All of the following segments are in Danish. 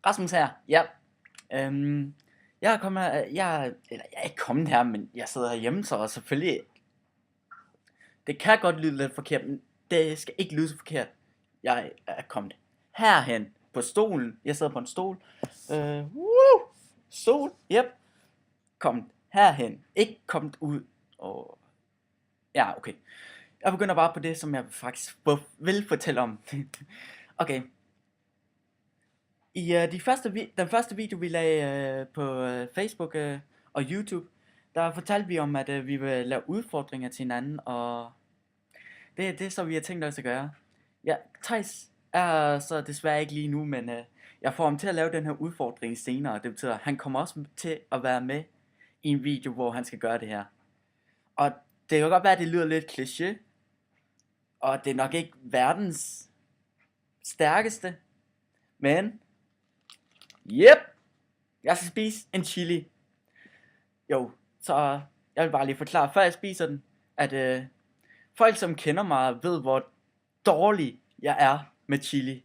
Rasmus her. Ja. Jeg er kommet her, jeg er ikke kommet her, men jeg sidder herhjemme, så selvfølgelig, det kan godt lyde lidt forkert, men det skal ikke lyde så forkert. Jeg er kommet herhen på stolen. Jeg sidder på en stol. Stol, yep. Kommet herhen. Ikke kommet ud. Og ja, okay. Jeg begynder bare på det, som jeg faktisk vil fortælle om. Okay. I den første video, vi lagde på Facebook og YouTube, der fortalte vi om, at vi vil lave udfordringer til hinanden, og det er det, så vi har tænkt os at gøre. Ja, Theis er så desværre ikke lige nu, men jeg får ham til at lave den her udfordring senere. Det betyder, at han kommer også til at være med i en video, hvor han skal gøre det her. Og det kan godt være, at det lyder lidt kliché, og det er nok ikke verdens stærkeste, men yep, jeg skal spise en chili. Jo, så jeg vil bare lige forklare, før jeg spiser den, at folk som kender mig ved, hvor dårlig jeg er med chili.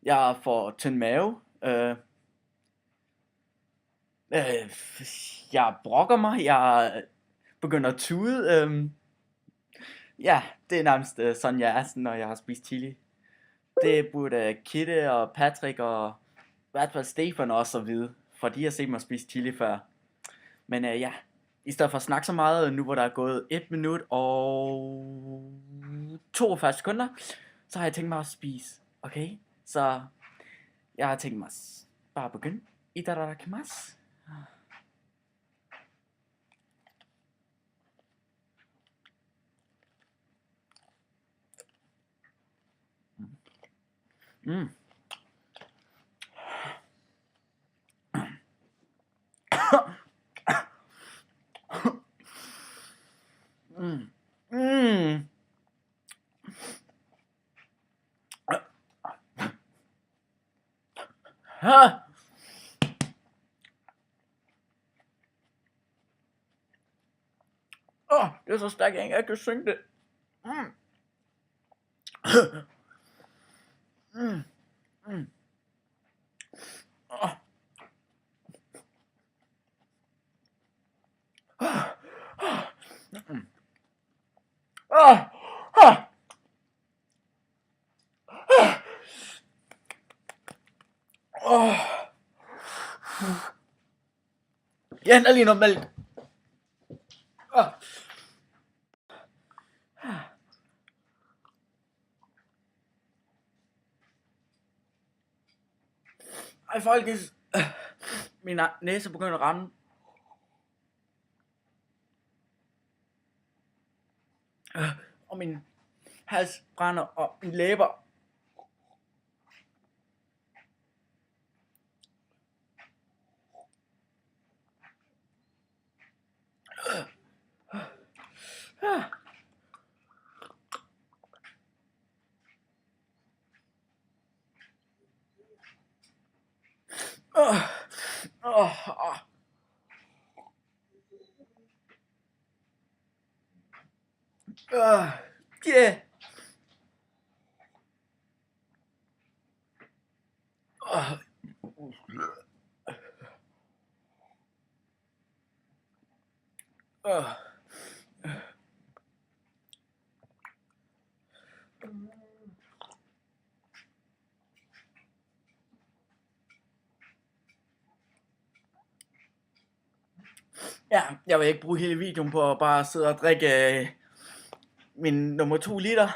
Jeg får tynd mave. Jeg brokker mig. Jeg begynder at tude. Ja, det er nærmest sådan jeg er, når jeg har spist chili. Det burde Kitte og Patrick og i hvert fald Stefan også at vide, for de har set mig spise chili før. Men ja, i stedet for at snakke så meget, nu hvor der er gået 1 minut og 42 sekunder, så har jeg tænkt mig at spise. Okay, så jeg har tænkt mig bare at begynde. Itadakimasu. Mm. Mm. Mm. Ha! Det er så stærkt, jeg ikke kan synge det. Mm. Mm. Mm. Jeg henter lige noget mælk. Ej, folkens. Min næse begynder at rende. Og min hals brænder, og min læber. Yeah. Ja, jeg vil ikke bruge hele videoen på at bare sidde og drikke min nummer 2 liter.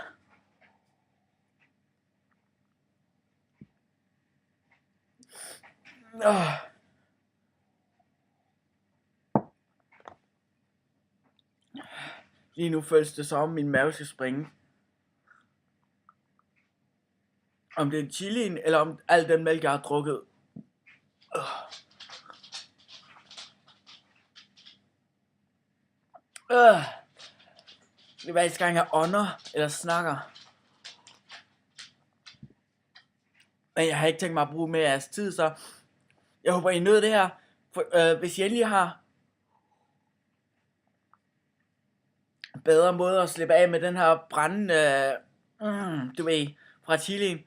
Lige nu føles det som om min mave skal springe. Om det er chilien, eller om al den mælk, jeg har drukket. Det er hver gang jeg ånder eller snakker. Men jeg har ikke tænkt mig at bruge mere af jeres tid, så jeg håber I nød det her. Hvis I endelig har bedre måde at slippe af med den her brændende, du ved, fra chilien,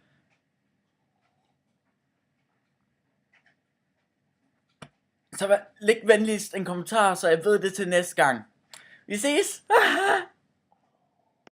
Så læg venligst en kommentar, så jeg ved det til næste gang. Vi ses!